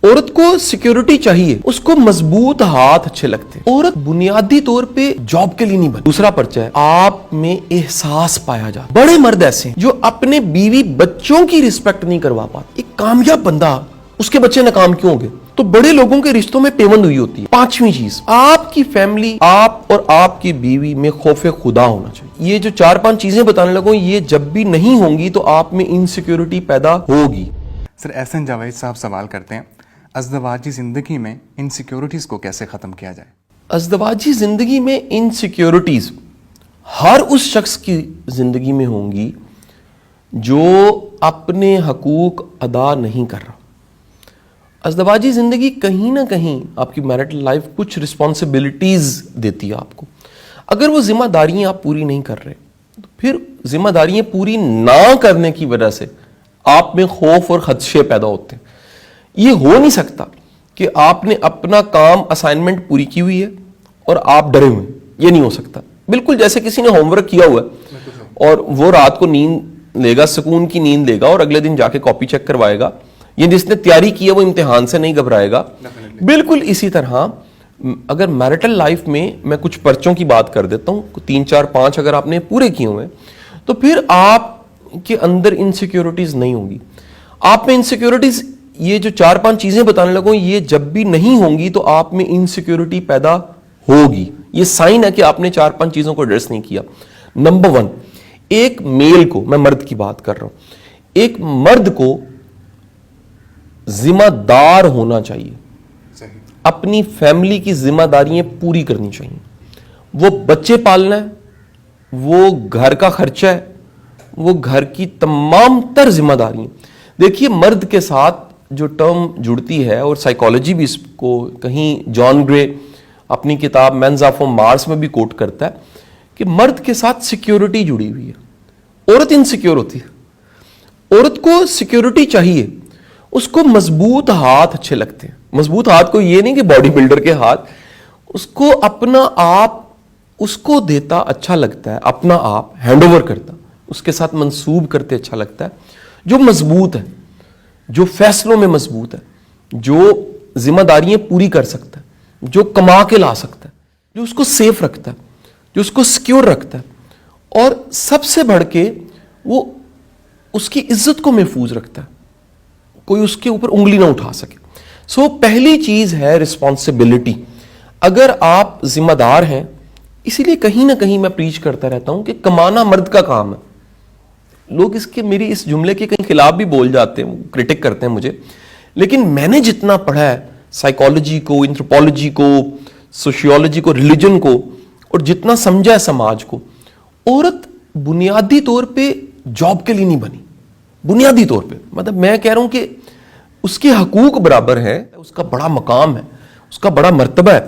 عورت کو سیکیورٹی چاہیے, اس کو مضبوط ہاتھ اچھے لگتے ہیں. عورت بنیادی طور پہ جاب کے لیے نہیں بنی. دوسرا پرچہ ہے, آپ میں احساس پایا جاتا. بڑے مرد ایسے ہیں جو اپنے بیوی بچوں کی رسپیکٹ نہیں کروا پاتے. ایک کامیاب بندہ, اس کے بچے ناکام کیوں ہو گئے؟ تو بڑے لوگوں کے رشتوں میں پیوند ہوئی ہوتی ہے. پانچویں چیز, آپ کی فیملی, آپ اور آپ کی بیوی میں خوف خدا ہونا چاہیے. یہ جو 4-5 چیزیں بتانے لگوں, یہ جب بھی نہیں ہوں گی تو آپ میں انسیکیورٹی پیدا ہوگی. سر احسن جاوید صاحب سوال کرتے ہیں, ازدواجی زندگی میں انسیکیورٹیز کو کیسے ختم کیا جائے؟ ازدواجی زندگی میں انسیکیورٹیز ہر اس شخص کی زندگی میں ہوں گی جو اپنے حقوق ادا نہیں کر رہا. ازدواجی زندگی کہیں نہ کہیں آپ کی میرٹل لائف کچھ رسپانسبلٹیز دیتی ہے آپ کو. اگر وہ ذمہ داریاں آپ پوری نہیں کر رہے تو پھر ذمہ داریاں پوری نہ کرنے کی وجہ سے آپ میں خوف اور خدشے پیدا ہوتے ہیں. یہ ہو نہیں سکتا کہ آپ نے اپنا کام اسائنمنٹ پوری کی ہوئی ہے اور آپ ڈرے ہوئے. یہ نہیں ہو سکتا. بالکل جیسے کسی نے ہوم ورک کیا ہوا ہے اور وہ رات کو نیند لے گا, سکون کی نیند لے گا اور اگلے دن جا کے کاپی چیک کروائے گا. یہ جس نے تیاری کی ہے وہ امتحان سے نہیں گھبرائے گا. بالکل اسی طرح اگر میرٹل لائف میں میں کچھ پرچوں کی بات کر دیتا ہوں, 3-4-5 اگر آپ نے پورے کیے ہوئے تو پھر آپ کے اندر انسیکیورٹیز نہیں ہوں گی. آپ میں انسیکیورٹیز, یہ جو 4-5 چیزیں بتانے لگوں, یہ جب بھی نہیں ہوں گی تو آپ میں انسیکیورٹی پیدا ہوگی. یہ سائن ہے کہ آپ نے 4-5 چیزوں کو ایڈریس نہیں کیا. نمبر 1, ایک میل کو, میں مرد کی بات کر رہا ہوں, ایک مرد کو ذمہ دار ہونا چاہیے. اپنی فیملی کی ذمہ داریاں پوری کرنی چاہیے. وہ بچے پالنا ہے, وہ گھر کا خرچہ ہے, وہ گھر کی تمام تر ذمہ داریاں. دیکھیے مرد کے ساتھ جو ٹرم جڑتی ہے, اور سائیکالوجی بھی اس کو کہیں جان گرے اپنی کتاب مینز آف مارس میں بھی کوٹ کرتا ہے کہ مرد کے ساتھ سیکیورٹی جڑی ہوئی ہے. عورت انسیکیور ہوتی ہے. عورت کو سیکیورٹی چاہیے, اس کو مضبوط ہاتھ اچھے لگتے ہیں. مضبوط ہاتھ کو یہ نہیں کہ باڈی بلڈر کے ہاتھ, اس کو اپنا آپ اس کو دیتا اچھا لگتا ہے, اپنا آپ ہینڈ اوور کرتا, اس کے ساتھ منسوب کرتے اچھا لگتا ہے. جو مضبوط ہے, جو فیصلوں میں مضبوط ہے, جو ذمہ داریاں پوری کر سکتا ہے, جو کما کے لا سکتا ہے, جو اس کو سیف رکھتا ہے, جو اس کو سیکیور رکھتا ہے, اور سب سے بڑھ کے وہ اس کی عزت کو محفوظ رکھتا ہے, کوئی اس کے اوپر انگلی نہ اٹھا سکے. سو پہلی چیز ہے رسپانسبلٹی. اگر آپ ذمہ دار ہیں, اسی لیے کہیں نہ کہیں میں پریچ کرتا رہتا ہوں کہ کمانا مرد کا کام ہے. لوگ اس کے میری اس جملے کے کہیں خلاف بھی بول جاتے ہیں, کرٹک کرتے ہیں مجھے, لیکن میں نے جتنا پڑھا ہے سائیکالوجی کو, اینتھروپولوجی کو, سوشیولوجی کو, ریلیجن کو, اور جتنا سمجھا ہے سماج کو, عورت بنیادی طور پہ جاب کے لیے نہیں بنی. بنیادی طور پہ مطلب میں کہہ رہا ہوں کہ اس کے حقوق برابر ہے, اس کا بڑا مقام ہے, اس کا بڑا مرتبہ ہے.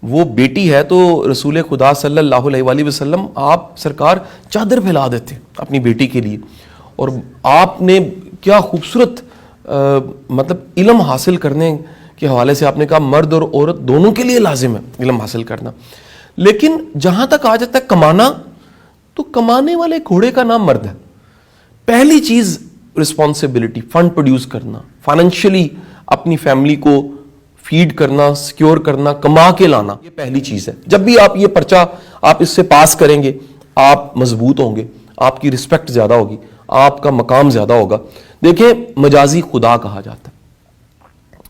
وہ بیٹی ہے تو رسول خدا صلی اللہ علیہ وآلہ وسلم آپ سرکار چادر پھیلا دیتے اپنی بیٹی کے لیے. اور آپ نے کیا خوبصورت مطلب علم حاصل کرنے کے حوالے سے آپ نے کہا مرد اور عورت دونوں کے لیے لازم ہے علم حاصل کرنا. لیکن جہاں تک آ جاتا ہے کمانا, تو کمانے والے گھوڑے کا نام مرد ہے. پہلی چیز رسپانسبلٹی, فنڈ پروڈیوس کرنا, فائنینشلی اپنی فیملی کو فیڈ کرنا, سیکیور کرنا, کما کے لانا, یہ پہلی چیز ہے. جب بھی آپ یہ پرچہ آپ اس سے پاس کریں گے, آپ مضبوط ہوں گے, آپ کی رسپیکٹ زیادہ ہوگی, آپ کا مقام زیادہ ہوگا. دیکھیں مجازی خدا کہا جاتا ہے.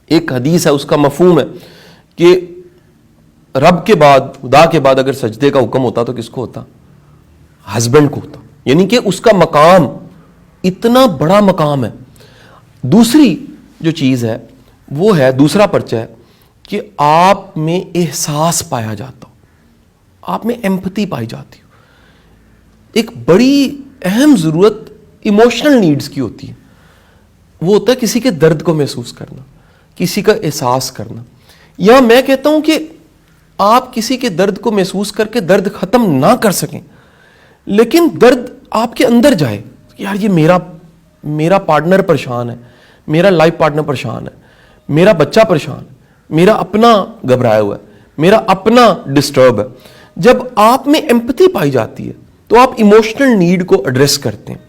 ایک حدیث ہے, اس کا مفہوم ہے کہ رب کے بعد, خدا کے بعد اگر سجدے کا حکم ہوتا تو کس کو ہوتا؟ ہسبینڈ کو ہوتا. یعنی کہ اس کا مقام اتنا بڑا مقام ہے. دوسری جو چیز ہے وہ ہے, دوسرا پرچہ ہے کہ آپ میں احساس پایا جاتا ہو, آپ میں ایمپتھی پائی جاتی ہو. ایک بڑی اہم ضرورت ایموشنل نیڈز کی ہوتی ہے. وہ ہوتا ہے کسی کے درد کو محسوس کرنا, کسی کا احساس کرنا. یا میں کہتا ہوں کہ آپ کسی کے درد کو محسوس کر کے درد ختم نہ کر سکیں, لیکن درد آپ کے اندر جائے. یار یہ میرا پارٹنر پریشان ہے, میرا لائف پارٹنر پریشان ہے, میرا بچہ پریشان ہے, میرا اپنا گھبرایا ہوا ہے, میرا اپنا ڈسٹرب ہے. جب آپ میں ایمپتھی پائی جاتی ہے تو آپ ایموشنل نیڈ کو ایڈریس کرتے ہیں.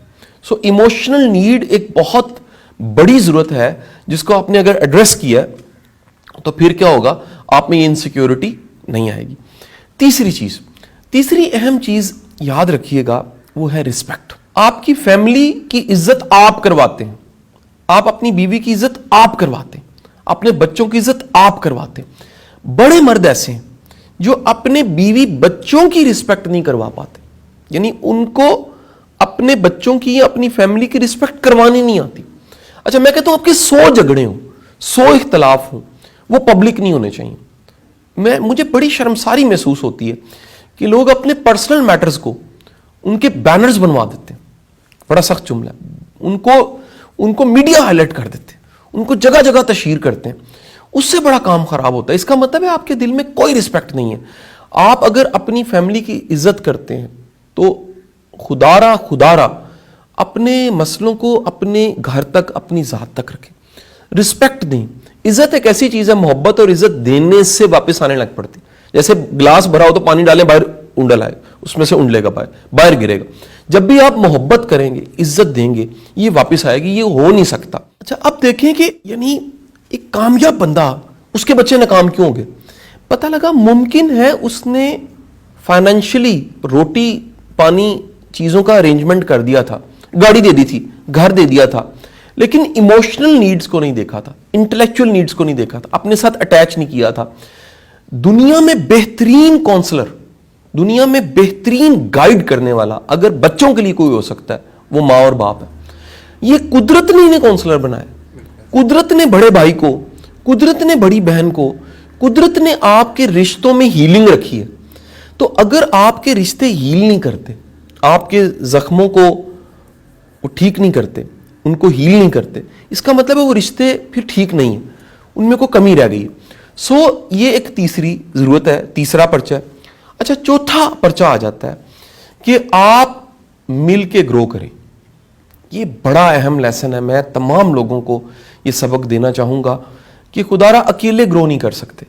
سو ایموشنل نیڈ ایک بہت بڑی ضرورت ہے جس کو آپ نے اگر ایڈریس کیا ہے تو پھر کیا ہوگا, آپ میں یہ انسیکیورٹی نہیں آئے گی. تیسری اہم چیز یاد رکھیے گا, وہ ہے رسپیکٹ. آپ کی فیملی کی عزت آپ کرواتے ہیں, آپ اپنی بیوی کی عزت آپ کرواتے ہیں, اپنے بچوں کی عزت آپ کرواتے ہیں. بڑے مرد ایسے ہیں جو اپنے بیوی بچوں کی رسپیکٹ نہیں کروا پاتے, یعنی ان کو اپنے بچوں کی یا اپنی فیملی کی رسپیکٹ کروانی نہیں آتی. اچھا, میں کہتا ہوں آپ کے 100 جھگڑے ہوں, 100 اختلاف ہوں, وہ پبلک نہیں ہونے چاہیے. مجھے بڑی شرمساری محسوس ہوتی ہے کہ لوگ اپنے پرسنل میٹرز کو ان کے بینرز بنوا دیتے ہیں. بڑا سخت جملہ ہے. ان کو میڈیا ہائی لائٹ کر دیتے ہیں, ان کو جگہ جگہ تشہیر کرتے ہیں. اس سے بڑا کام خراب ہوتا ہے. اس کا مطلب ہے آپ کے دل میں کوئی رسپیکٹ نہیں ہے. آپ اگر اپنی فیملی کی عزت کرتے ہیں تو خدا را اپنے مسئلوں کو اپنے گھر تک, اپنی ذات تک رکھیں. رسپیکٹ دیں. عزت ایک ایسی چیز ہے, محبت اور عزت دینے سے واپس آنے لگ پڑتی. جیسے گلاس بھرا ہو تو پانی ڈالیں, باہر اونڈل آئے, اس میں سے اونڈلے گا, باہر گرے گا. جب بھی آپ محبت کریں گے, عزت دیں گے, یہ واپس آئے گی. یہ ہو نہیں سکتا. اچھا, اب دیکھیں کہ یعنی ایک کامیاب بندہ, اس کے بچے ناکام کیوں ہو گئے؟ پتہ لگا ممکن ہے اس نے فائنینشلی روٹی پانی چیزوں کا ارینجمنٹ کر دیا تھا, گاڑی دے دی تھی, گھر دے دیا تھا, لیکن ایموشنل نیڈز کو نہیں دیکھا تھا, انٹلیکچوئل نیڈز کو نہیں دیکھا تھا, اپنے ساتھ اٹیچ نہیں کیا تھا. دنیا میں بہترین کونسلر, دنیا میں بہترین گائیڈ کرنے والا اگر بچوں کے لیے کوئی ہو سکتا ہے, وہ ماں اور باپ ہے. یہ قدرت نے انہیں کونسلر بنایا. قدرت نے بڑے بھائی کو, قدرت نے بڑی بہن کو, قدرت نے آپ کے رشتوں میں ہیلنگ رکھی ہے. تو اگر آپ کے رشتے ہیل نہیں کرتے, آپ کے زخموں کو وہ ٹھیک نہیں کرتے, ان کو ہیل نہیں کرتے, اس کا مطلب ہے وہ رشتے پھر ٹھیک نہیں ہیں, ان میں کوئی کمی رہ گئی ہے. سو یہ ایک تیسری ضرورت ہے, تیسرا پرچہ ہے. اچھا, چوتھا پرچہ آ جاتا ہے کہ آپ مل کے گرو کریں. یہ بڑا اہم لیسن ہے. میں تمام لوگوں کو یہ سبق دینا چاہوں گا کہ خدا را اکیلے گرو نہیں کر سکتے.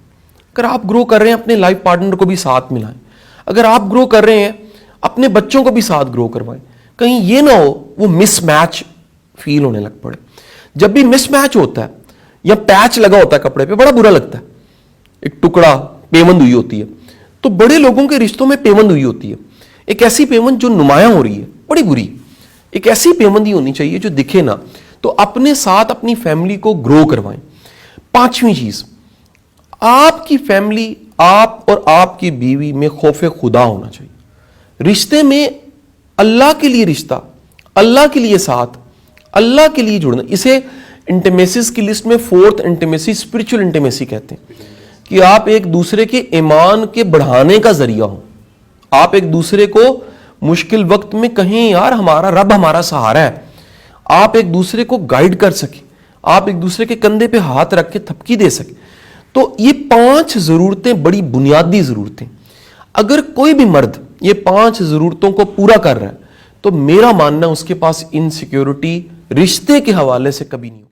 اگر آپ گرو کر رہے ہیں اپنے لائف پارٹنر کو بھی ساتھ ملائیں. اگر آپ گرو کر رہے ہیں اپنے بچوں کو بھی ساتھ گرو کروائیں. کہیں یہ نہ ہو وہ مس میچ فیل ہونے لگ پڑے. جب بھی مس میچ ہوتا ہے یا پیچ لگا ہوتا ہے کپڑے پہ, بڑا برا لگتا ہے. ایک ٹکڑا پیوند ہوئی ہوتی ہے, تو بڑے لوگوں کے رشتوں میں پیوند ہوئی ہوتی ہے. ایک ایسی پیوند جو نمایاں ہو رہی ہے, بڑی بری. ایک ایسی پیوند ہی ہونی چاہیے جو دکھے نہ. تو اپنے ساتھ اپنی فیملی کو گرو کروائیں. پانچویں چیز, آپ کی فیملی, آپ اور آپ کی بیوی میں خوف خدا ہونا چاہیے. رشتے میں اللہ کے لیے رشتہ, اللہ کے لیے ساتھ, اللہ کے لیے جڑنا. اسے انٹیمیسیز کی لسٹ میں 4th انٹیمیسی اسپرچل انٹیمیسی کہتے ہیں, کہ آپ ایک دوسرے کے ایمان کے بڑھانے کا ذریعہ ہوں. آپ ایک دوسرے کو مشکل وقت میں کہیں یار ہمارا رب ہمارا سہارا ہے, آپ ایک دوسرے کو گائیڈ کر سکیں, آپ ایک دوسرے کے کندھے پہ ہاتھ رکھ کے تھپکی دے سکیں. تو یہ 5 ضرورتیں بڑی بنیادی ضرورتیں. اگر کوئی بھی مرد یہ 5 ضرورتوں کو پورا کر رہا ہے تو میرا ماننا اس کے پاس انسیکیورٹی رشتے کے حوالے سے کبھی نہیں ہو.